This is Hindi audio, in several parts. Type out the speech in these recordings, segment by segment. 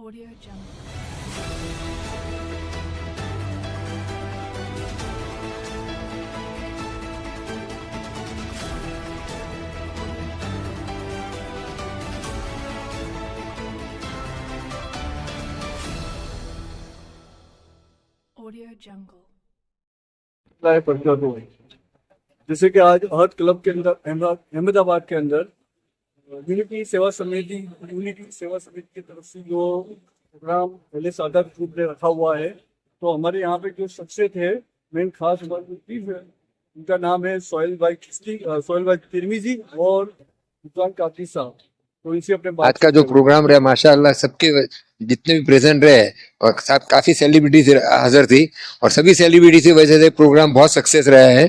Audio Jungle. Audio Jungle. जैसे कि आज हर्ट क्लब के अंदर अहमदाबाद के अंदर यूनिटी सेवा समिति की तरफ से जो प्रोग्राम पहले सादत ग्रुप ने रखा हुआ है, तो हमारे यहाँ पे जो शख्सियत है मेन खास हमारे चीफ है, उनका नाम है सोहेल भाई तिरमिजी और सुल्तान काकी साहब। तो इनसे अपने आज का जो प्रोग्राम रहा माशाअल्लाह, सबके जितने भी प्रेजेंट रहे और साथ काफी सेलिब्रिटीज हाजिर थी और सभी सेलिब्रिटीज की वजह से प्रोग्राम बहुत सक्सेस रहा है।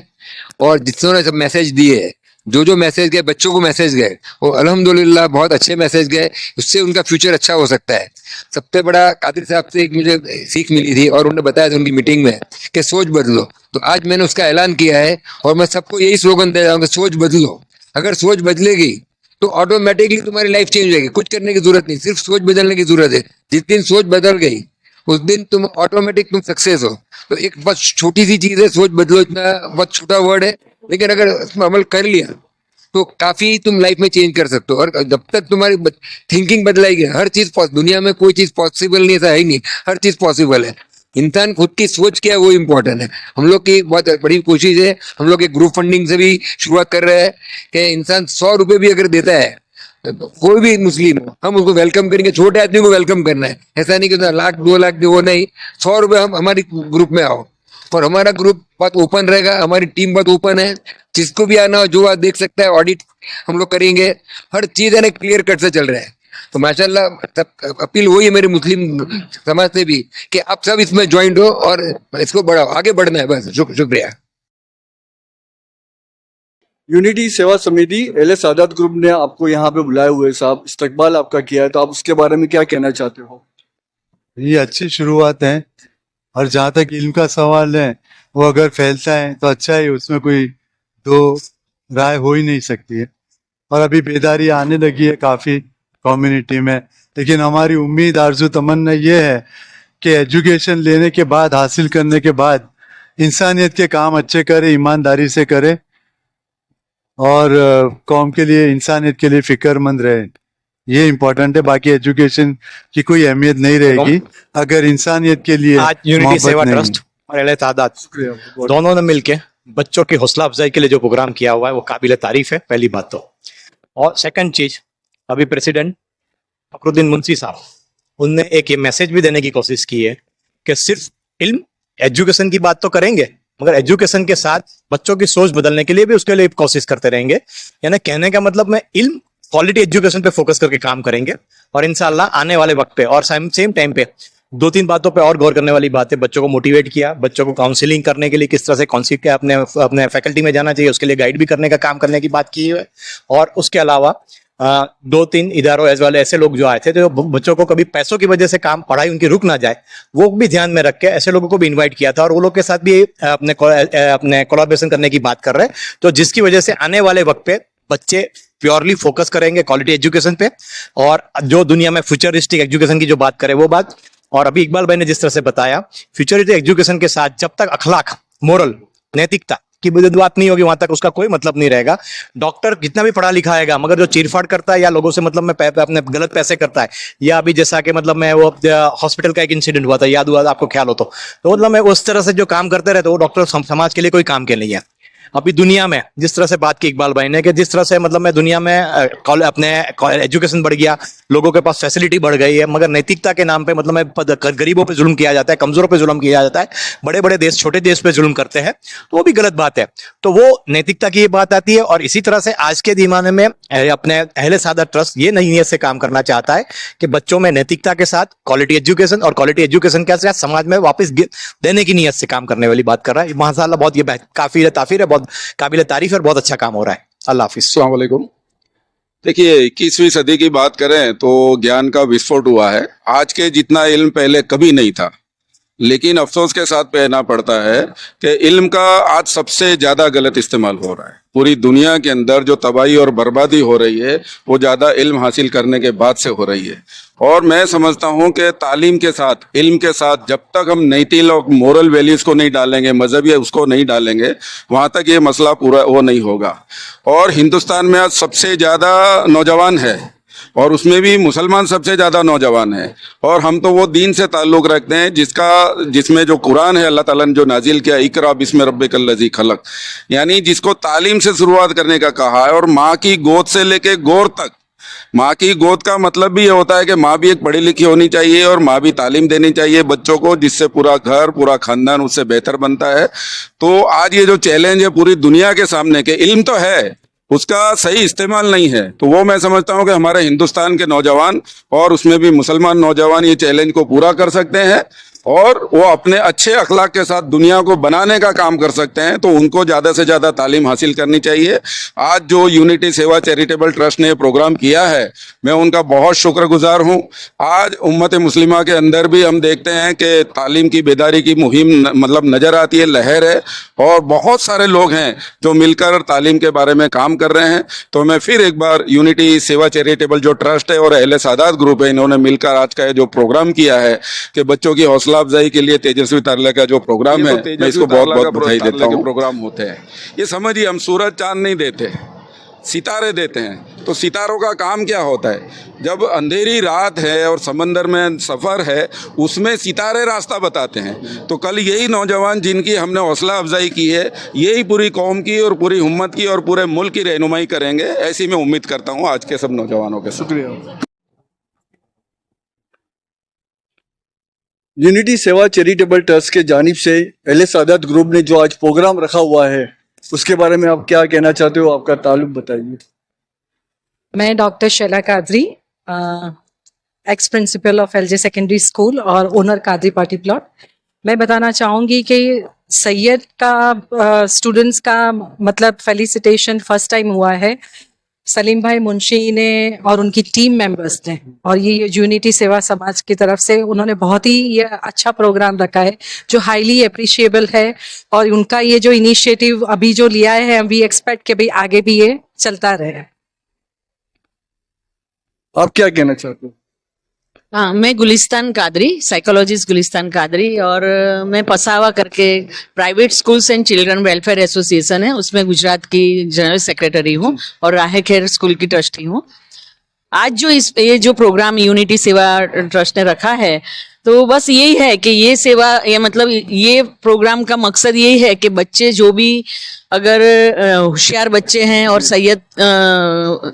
और जितने सब मैसेज दिए, जो मैसेज गए, बच्चों को मैसेज गए, वो अल्हम्दुलिल्लाह बहुत अच्छे मैसेज गए, उससे उनका फ्यूचर अच्छा हो सकता है। सबसे बड़ा कादिर साहब से एक मुझे सीख मिली थी और उन्होंने बताया था उनकी मीटिंग में कि सोच बदलो। तो आज मैंने उसका ऐलान किया है और मैं सबको यही स्लोगन दे रहा हूँ कि सोच बदलो। अगर सोच बदलेगी तो ऑटोमेटिकली तुम्हारी लाइफ चेंज होगी। कुछ करने की जरूरत नहीं, सिर्फ सोच बदलने की जरूरत है। जिस दिन सोच बदल गई उस दिन तुम ऑटोमेटिक सक्सेस हो। तो एक बहुत छोटी सी चीज है, सोच बदलो, इतना बहुत छोटा वर्ड है, लेकिन अगर उसमें अमल कर लिया तो काफी तुम लाइफ में चेंज कर सकते हो। और जब तक तुम्हारी थिंकिंग बदलाएगी, हर चीज दुनिया में कोई चीज पॉसिबल नहीं, ऐसा है ही नहीं, हर चीज पॉसिबल है। इंसान खुद की सोच क्या है वो इम्पोर्टेंट है। हम लोग की बहुत बड़ी कोशिश है, हम लोग एक ग्रुप फंडिंग से भी शुरुआत कर रहे हैं कि इंसान 100 रुपए भी अगर देता है, तो कोई भी मुस्लिम हो, हम उसको वेलकम करेंगे। छोटे आदमी को वेलकम करना है, ऐसा नहीं कि 1 लाख 2 लाख दे, वो नहीं। 100 रुपए हम हमारी ग्रुप में आओ और हमारा ग्रुप बहुत ओपन रहेगा, हमारी टीम बहुत ओपन है। जिसको भी आना हो, जो आप देख सकता है, ऑडिट हम लोग करेंगे, हर चीज है ना क्लियर कट से चल रहा है। तो माशाल्लाह सब अपील वही है मेरे मुस्लिम समाज से भी कि आप सब इसमें ज्वाइंट हो और इसको बढ़ाओ, आगे बढ़ना है बस। शुक्रिया। यूनिटी सेवा समिति एल सादात ग्रुप ने आपको यहाँ पे बुलाए हुए साहब, इस्तकबाल आपका किया है, तो आप उसके बारे में क्या कहना चाहते हो? ये अच्छी शुरुआत है और जहाँ तक इल्म का सवाल है, वो अगर फैलता है तो अच्छा है, उसमें कोई दो राय हो ही नहीं सकती है। और अभी बेदारी आने लगी है काफ़ी कम्युनिटी में, लेकिन हमारी उम्मीद, आरजू, तमन्ना ये है कि एजुकेशन लेने के बाद, हासिल करने के बाद इंसानियत के काम अच्छे करे, ईमानदारी से करे और कौम के लिए, इंसानियत के लिए फिक्रमंद रहे। ये इम्पोर्टेंट है। बाकी एजुकेशन की कोई अहमियत नहीं रहेगी अगर इंसानियत के लिए आज यूनिटी सेवा ट्रस्ट और एल तादाद दोनों ने मिलके बच्चों की हौसला अफजाई के लिए जो प्रोग्राम किया हुआ है वो काबिल तारीफ है, पहली बात तो। और सेकंड चीज, अभी प्रेसिडेंट फखरुद्दीन मुंशी साहब, उनने एक ये मैसेज भी देने की कोशिश की है कि सिर्फ इल्म एजुकेशन की बात तो करेंगे, मगर एजुकेशन के साथ बच्चों की सोच बदलने के लिए भी उसके लिए कोशिश करते रहेंगे। यानी कहने का मतलब मैं इल्म, क्वालिटी एजुकेशन पे फोकस करके काम करेंगे और इंशाल्लाह आने वाले वक्त पे और सेम टाइम पे 2-3 बातों पे और गौर करने वाली बात है। बच्चों को मोटिवेट किया, बच्चों को काउंसलिंग करने के लिए किस तरह से कौन-सी क्या अपने फैकल्टी में जाना चाहिए, उसके लिए गाइड भी करने का काम करने की बात की है। और उसके अलावा 2-3 इदारों एज वाले ऐसे लोग जो आए थे, तो बच्चों को कभी पैसों की वजह से काम, पढ़ाई उनकी रुक ना जाए, वो भी ध्यान में रख के ऐसे लोगों को भी इनवाइट किया था और वो लोग के साथ भी अपने कोलैबोरेशन करने की बात कर रहे हैं। तो जिसकी वजह से आने वाले वक्त पे बच्चे प्योरली फोकस करेंगे क्वालिटी एजुकेशन पे और जो दुनिया में फ्यूचरिस्टिक एजुकेशन की जो बात करे वो बात। और अभी इकबाल भाई ने जिस तरह से बताया, फ्यूचरिस्टिक एजुकेशन के साथ जब तक अखलाक, मोरल, नैतिकता की बात नहीं होगी, वहां तक उसका कोई मतलब नहीं रहेगा। डॉक्टर कितना भी पढ़ा लिखा आएगा, मगर जो चीरफाड़ करता है या लोगों से मतलब में अपने गलत पैसे करता है, या अभी जैसा कि मतलब मैं वो हॉस्पिटल का एक इंसिडेंट हुआ था, याद हुआ आपको, ख्याल हो तो मतलब मैं उस तरह से जो काम करते रहते, वो डॉक्टर समाज के लिए कोई काम के नहीं है। अभी दुनिया में जिस तरह से बात की इकबाल भाई ने कि जिस तरह से मतलब मैं दुनिया में अपने एजुकेशन बढ़ गया, लोगों के पास फैसिलिटी बढ़ गई है, मगर नैतिकता के नाम पे मतलब मैं गरीबों पे जुल्म किया जाता है, कमजोरों पे जुल्म किया जाता है, बड़े बड़े देश छोटे देश पे जुल्म करते हैं, तो वो भी गलत बात है। तो वो नैतिकता की ये बात आती है। और इसी तरह से आज के ज़माने में अपने अहले सादात ट्रस्ट ये नई नीयत से काम करना चाहता है कि बच्चों में नैतिकता के साथ क्वालिटी एजुकेशन और क्वालिटी एजुकेशन के साथ समाज में वापस देने की नीयत से काम करने वाली बात कर रहा है। माशाअल्लाह बहुत ये काफी ताफीर है, बहुत काबिल तारीफ है और बहुत अच्छा काम हो रहा है। अल्लाह हाफिज। अस्सलाम वालेकुम। देखिए, 21वीं सदी की बात करें तो ज्ञान का विस्फोट हुआ है। आज के जितना इल्म पहले कभी नहीं था, लेकिन अफसोस के साथ कहना पड़ता है कि इल्म का आज सबसे ज्यादा गलत इस्तेमाल हो रहा है। पूरी दुनिया के अंदर जो तबाही और बर्बादी हो रही है वो ज़्यादा इल्म हासिल करने के बाद से हो रही है। और मैं समझता हूँ कि तालीम के साथ, इल्म के साथ जब तक हम नैतिक और मोरल वैल्यूज़ को नहीं डालेंगे, मजहबी उसको नहीं डालेंगे, वहाँ तक ये मसला पूरा वो नहीं होगा। और हिंदुस्तान में आज सबसे ज़्यादा नौजवान है और उसमें भी मुसलमान सबसे ज़्यादा नौजवान है। और हम तो वो दीन से ताल्लुक़ रखते हैं जिसमें जो कुरान है अल्लाह ताला ने जो नाजिल किया, इकरा बिस्मि रब्बिकल लज़ी खलक, यानी जिसको तालीम से शुरुआत करने का कहा है। और माँ की गोद से लेके गोर तक, माँ की गोद का मतलब भी ये होता है कि माँ भी एक पढ़ी लिखी होनी चाहिए और माँ भी तालीम देनी चाहिए बच्चों को, जिससे पूरा घर, पूरा खानदान उससे बेहतर बनता है। तो आज ये जो चैलेंज है पूरी दुनिया के सामने के, इल्म तो है, उसका सही इस्तेमाल नहीं है, तो वो मैं समझता हूँ कि हमारे हिंदुस्तान के नौजवान और उसमें भी मुसलमान नौजवान ये चैलेंज को पूरा कर सकते हैं और वो अपने अच्छे अखलाक के साथ दुनिया को बनाने का काम कर सकते हैं। तो उनको ज़्यादा से ज़्यादा तालीम हासिल करनी चाहिए। आज जो यूनिटी सेवा चैरिटेबल ट्रस्ट ने प्रोग्राम किया है, मैं उनका बहुत शुक्रगुजार हूँ। आज उम्मत मुस्लिमा के अंदर भी हम देखते हैं कि तालीम की बेदारी की मुहिम मतलब नज़र आती है, लहर है, और बहुत सारे लोग हैं जो मिलकर तालीम के बारे में काम कर रहे हैं। तो मैं फिर एक बार यूनिटी सेवा चैरिटेबल जो ट्रस्ट है और अहले सादात ग्रुप है, इन्होंने मिलकर आज का जो प्रोग्राम किया है कि बच्चों की हौसला अफजाई के लिए तेजस्वी तारला का जो प्रोग्राम है, मैं इसको बहुत बहुत बधाई देता हूँ। प्रोग्राम होते हैं, ये समझिए हम सूरज चांद नहीं देते, सितारे देते हैं। तो सितारों का काम क्या होता है, जब अंधेरी रात है और समंदर में सफ़र है, उसमें सितारे रास्ता बताते हैं। तो कल यही नौजवान जिनकी हमने हौसला अफजाई की है, यही पूरी कौम की और पूरी उम्मत की और पूरे मुल्क की रहनुमाई करेंगे, ऐसी मैं उम्मीद करता हूँ आज के सब नौजवानों के। शुक्रिया। यूनिटी सेवा चैरिटेबल ट्रस्ट के जानिब से अहले सादात ग्रुप ने जो आज प्रोग्राम रखा हुआ है, उसके बारे में आप क्या कहना चाहते हो, आपका ताल्लुक बताइए। मैं doctor Shaila Qadri, ex principle of LJ secondary school और ओनर कादरी पार्टी प्लॉट। मैं बताना चाहूँगी कि सैयद का स्टूडेंट्स का मतलब फेलिसिटेशन फर्स्ट टाइम हुआ है सलीम भाई मुंशी ने और उनकी टीम मेंबर्स ने, और ये यूनिटी सेवा समाज की तरफ से उन्होंने बहुत ही ये अच्छा प्रोग्राम रखा है जो हाईली अप्रिशिएबल है। और उनका ये जो इनिशिएटिव अभी जो लिया है, वी एक्सपेक्ट कि भाई आगे भी ये चलता रहे। आप क्या कहना चाहते हो? हाँ, मैं गुलिस्तान कादरी, साइकोलॉजिस्ट गुलिस्तान कादरी, और मैं पसावा करके private schools and children welfare association है, उसमें गुजरात की जनरल सेक्रेटरी हूँ और राह खैर स्कूल की ट्रस्टी हूँ। आज जो ये जो प्रोग्राम यूनिटी सेवा ट्रस्ट ने रखा है, तो बस यही है कि ये सेवा, ये मतलब ये प्रोग्राम का मकसद यही है कि बच्चे जो भी अगर होशियार बच्चे हैं और सैयद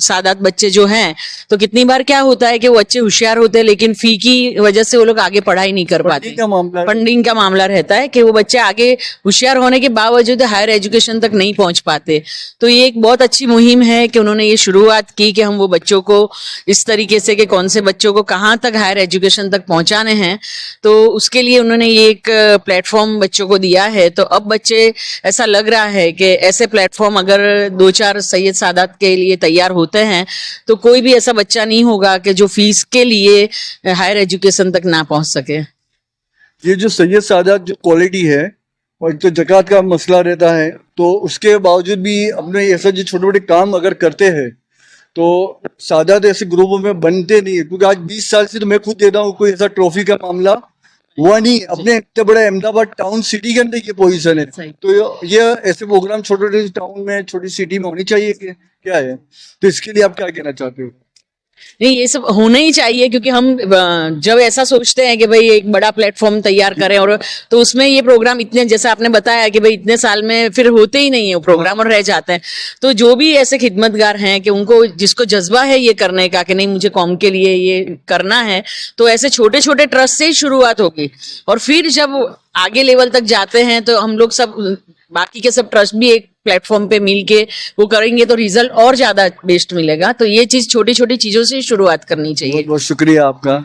सादात बच्चे जो हैं, तो कितनी बार क्या होता है कि वो बच्चे होशियार होते हैं लेकिन फी की वजह से वो लोग आगे पढ़ाई नहीं कर पाते। फंडिंग का मामला रहता है कि वो बच्चे आगे होशियार होने के बावजूद हायर एजुकेशन तक नहीं पहुंच पाते। तो ये एक बहुत अच्छी मुहिम है कि उन्होंने ये शुरुआत की कि हम वो बच्चों को इस तरीके से कि कौन से बच्चों को कहाँ तक हायर एजुकेशन तक पहुंचाने हैं, तो उसके लिए उन्होंने ये एक प्लेटफॉर्म बच्चों को दिया है। तो अब बच्चे, ऐसा लग रहा है कि ऐसे प्लेटफॉर्म अगर 2-4 सैयद सादात के लिए तैयार होते हैं तो कोई भी ऐसा बच्चा नहीं होगा कि जो फीस के लिए हायर एजुकेशन तक ना पहुंच सके। ये जो सैयद सादात जो क्वालिटी है, और जो ज़कात का मसला रहता है, तो उसके बावजूद भी अपने ऐसा जो छोटे छोटे काम अगर करते हैं तो सादात ऐसे ग्रुपों में बनते नहीं है। क्योंकि आज 20 साल से तो मैं खुद देता हूँ, कोई ऐसा ट्रॉफी का मामला हुआ नहीं। अपने इतने बड़े अहमदाबाद टाउन सिटी के अंदर ये पोजीशन है, तो ये ऐसे प्रोग्राम छोटे छोटे टाउन में, छोटी सिटी में होनी चाहिए कि क्या है? तो इसके लिए आप क्या कहना चाहते हो? नहीं, ये सब होना ही चाहिए, क्योंकि हम जब ऐसा सोचते हैं कि भाई एक बड़ा प्लेटफॉर्म तैयार करें, और तो उसमें ये प्रोग्राम इतने, जैसे आपने बताया कि भाई इतने साल में फिर होते ही नहीं है वो प्रोग्राम और रह जाते हैं। तो जो भी ऐसे खिदमतगार हैं कि उनको, जिसको जज्बा है ये करने का कि नहीं मुझे कौम के लिए ये करना है, तो ऐसे छोटे छोटे ट्रस्ट से ही शुरुआत होगी। और फिर जब आगे लेवल तक जाते हैं तो हम लोग सब, बाकी के सब ट्रस्ट भी एक प्लेटफॉर्म पे मिल के वो करेंगे तो रिजल्ट और ज्यादा बेस्ट मिलेगा। तो ये चीज छोटी छोटी चीजों से शुरुआत करनी चाहिए। बहुत बहुत शुक्रिया आपका।